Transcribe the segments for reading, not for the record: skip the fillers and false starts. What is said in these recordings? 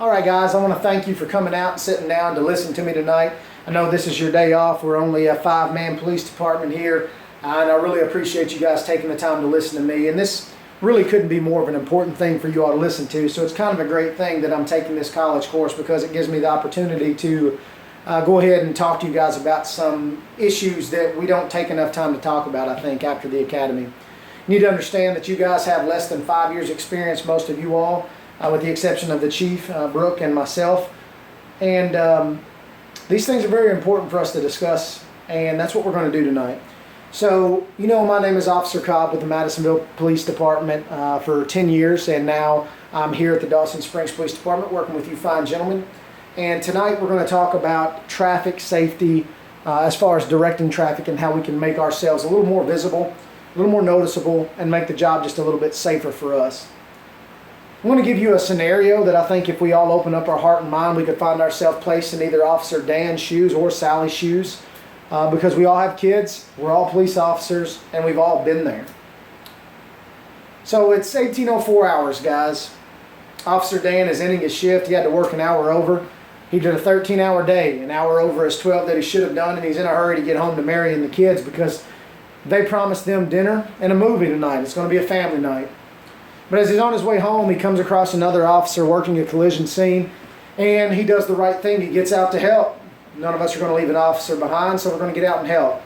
All right, guys, I want to thank you for coming out and sitting down to listen to me tonight. I know this is your day off. We're only a 5-man police department here, and I really appreciate you guys taking the time to listen to me. And this really couldn't be more of an important thing for you all to listen to, so it's kind of a great thing that I'm taking this college course because it gives me the opportunity to go ahead and talk to you guys about some issues that we don't take enough time to talk about, I think, after the academy. You need to understand that you guys have less than 5 years experience, most of you all, with the exception of the Chief, Brooke, and myself. And these things are very important for us to discuss, and that's what we're going to do tonight. So, you know, my name is Officer Cobb with the Madisonville Police Department for 10 years, and now I'm here at the Dawson Springs Police Department working with you fine gentlemen. And tonight we're going to talk about traffic safety as far as directing traffic and how we can make ourselves a little more visible, a little more noticeable, and make the job just a little bit safer for us. I'm going to give you a scenario that I think if we all open up our heart and mind, we could find ourselves placed in either Officer Dan's shoes or Sally's shoes, because we all have kids, we're all police officers, and we've all been there. So it's 18:04 hours, guys. Officer Dan is ending his shift. He had to work an hour over. He did a 13-hour day, an hour over his 12 that he should have done, and he's in a hurry to get home to Mary and the kids because they promised them dinner and a movie tonight. It's going to be a family night. But as he's on his way home, he comes across another officer working a collision scene, and he does the right thing. He gets out to help. None of us are going to leave an officer behind, so we're going to get out and help.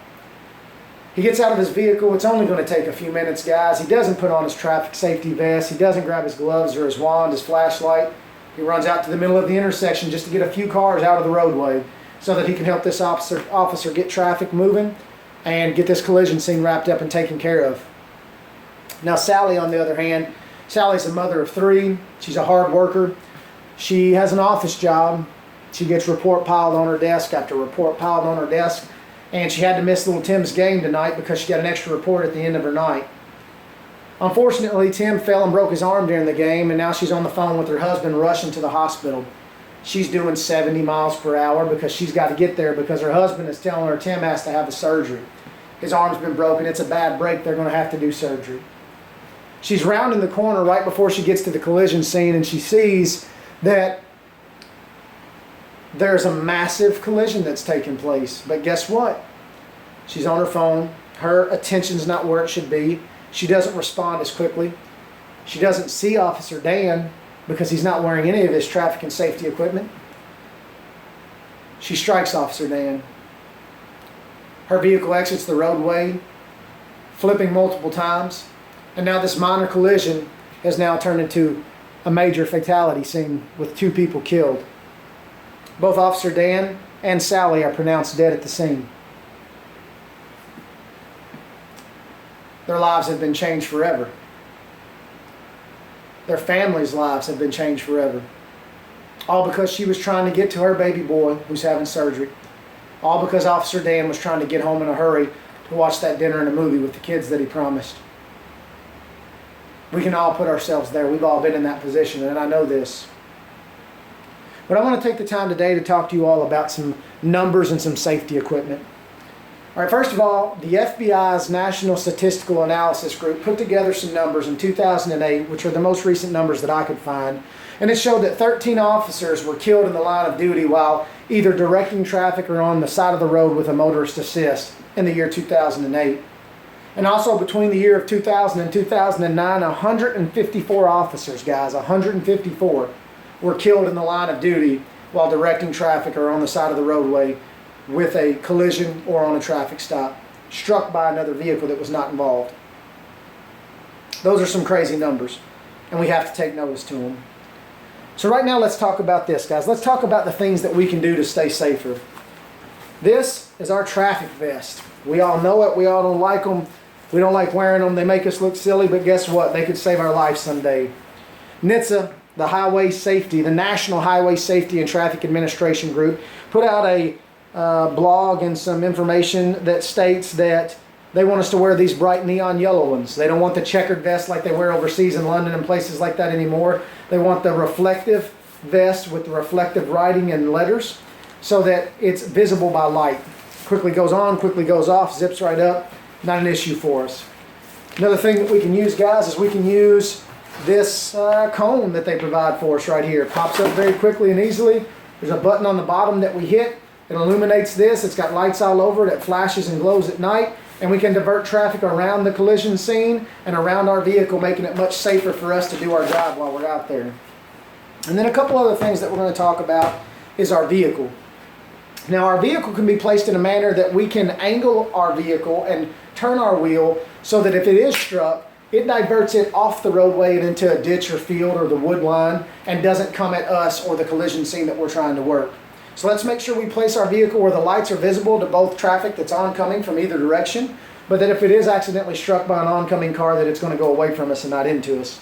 He gets out of his vehicle. It's only going to take a few minutes, guys. He doesn't put on his traffic safety vest. He doesn't grab his gloves or his wand, his flashlight. He runs out to the middle of the intersection just to get a few cars out of the roadway so that he can help this officer get traffic moving and get this collision scene wrapped up and taken care of. Now, Sally, on the other hand, Sally's a mother of 3. She's a hard worker. She has an office job. She gets report piled on her desk after report piled on her desk. And she had to miss little Tim's game tonight because she got an extra report at the end of her night. Unfortunately, Tim fell and broke his arm during the game, and now she's on the phone with her husband rushing to the hospital. She's doing 70 miles per hour because she's got to get there because her husband is telling her Tim has to have a surgery. His arm's been broken. It's a bad break. They're going to have to do surgery. She's rounding the corner right before she gets to the collision scene, and she sees that there's a massive collision that's taking place. But guess what? She's on her phone. Her attention's not where it should be. She doesn't respond as quickly. She doesn't see Officer Dan because he's not wearing any of his traffic and safety equipment. She strikes Officer Dan. Her vehicle exits the roadway, flipping multiple times. And now this minor collision has now turned into a major fatality scene with 2 people killed. Both Officer Dan and Sally are pronounced dead at the scene. Their lives have been changed forever. Their families' lives have been changed forever. All because she was trying to get to her baby boy who's having surgery. All because Officer Dan was trying to get home in a hurry to watch that dinner and a movie with the kids that he promised. We can all put ourselves there. We've all been in that position, and I know this. But I want to take the time today to talk to you all about some numbers and some safety equipment. All right, first of all, the FBI's National Statistical Analysis Group put together some numbers in 2008, which are the most recent numbers that I could find. And it showed that 13 officers were killed in the line of duty while either directing traffic or on the side of the road with a motorist assist in the year 2008. And also between the year of 2000 and 2009, 154 officers, guys, 154 were killed in the line of duty while directing traffic or on the side of the roadway with a collision or on a traffic stop, struck by another vehicle that was not involved. Those are some crazy numbers, and we have to take notice to them. So right now, let's talk about this, guys. Let's talk about the things that we can do to stay safer. This is our traffic vest. We all know it. We all don't like them. We don't like wearing them. They make us look silly, but guess what? They could save our life someday. NHTSA, the National Highway Safety and Traffic Administration Group, put out a blog and some information that states that they want us to wear these bright neon yellow ones. They don't want the checkered vest like they wear overseas in London and places like that anymore. They want the reflective vest with the reflective writing and letters so that it's visible by light. Quickly goes on, quickly goes off, zips right up. Not an issue for us. Another thing that we can use, guys, is we can use this cone that they provide for us right here. It pops up very quickly and easily. There's a button on the bottom that we hit. It illuminates this. It's got lights all over it. It flashes and glows at night. And we can divert traffic around the collision scene and around our vehicle, making it much safer for us to do our job while we're out there. And then a couple other things that we're going to talk about is our vehicle. Now, our vehicle can be placed in a manner that we can angle our vehicle and turn our wheel so that if it is struck, it diverts it off the roadway and into a ditch or field or the wood line and doesn't come at us or the collision scene that we're trying to work. So let's make sure we place our vehicle where the lights are visible to both traffic that's oncoming from either direction, but that if it is accidentally struck by an oncoming car, that it's going to go away from us and not into us.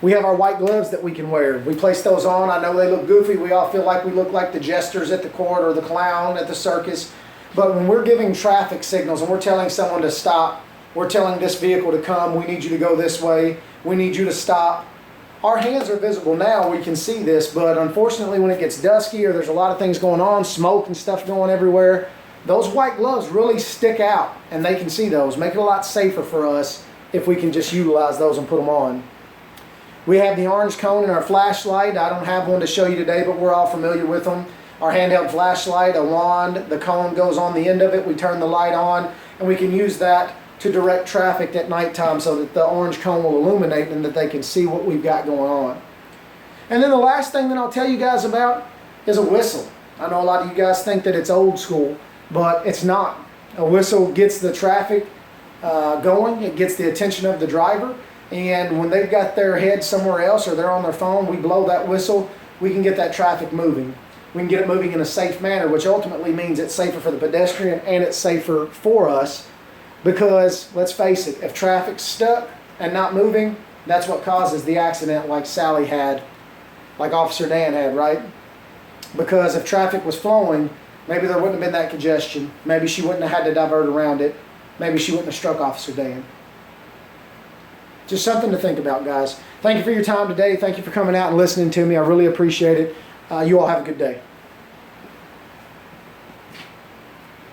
We have our white gloves that we can wear. We place those on. I know they look goofy. We all feel like we look like the jesters at the court or the clown at the circus. But when we're giving traffic signals and we're telling someone to stop, we're telling this vehicle to come, we need you to go this way, we need you to stop. Our hands are visible now, we can see this, but unfortunately when it gets dusky or there's a lot of things going on, smoke and stuff going everywhere, those white gloves really stick out and they can see those. Make it a lot safer for us if we can just utilize those and put them on. We have the orange cone and our flashlight. I don't have one to show you today, but we're all familiar with them. Our handheld flashlight, a wand, the cone goes on the end of it. We turn the light on and we can use that to direct traffic at nighttime so that the orange cone will illuminate and that they can see what we've got going on. And then the last thing that I'll tell you guys about is a whistle. I know a lot of you guys think that it's old school, but it's not. A whistle gets the traffic going. It gets the attention of the driver. And when they've got their head somewhere else or they're on their phone, we blow that whistle, we can get that traffic moving. We can get it moving in a safe manner, which ultimately means it's safer for the pedestrian and it's safer for us. Because, let's face it, if traffic's stuck and not moving, that's what causes the accident like Sally had, like Officer Dan had, right? Because if traffic was flowing, maybe there wouldn't have been that congestion. Maybe she wouldn't have had to divert around it. Maybe she wouldn't have struck Officer Dan. Just something to think about, guys. Thank you for your time today. Thank you for coming out and listening to me. I really appreciate it. You all have a good day.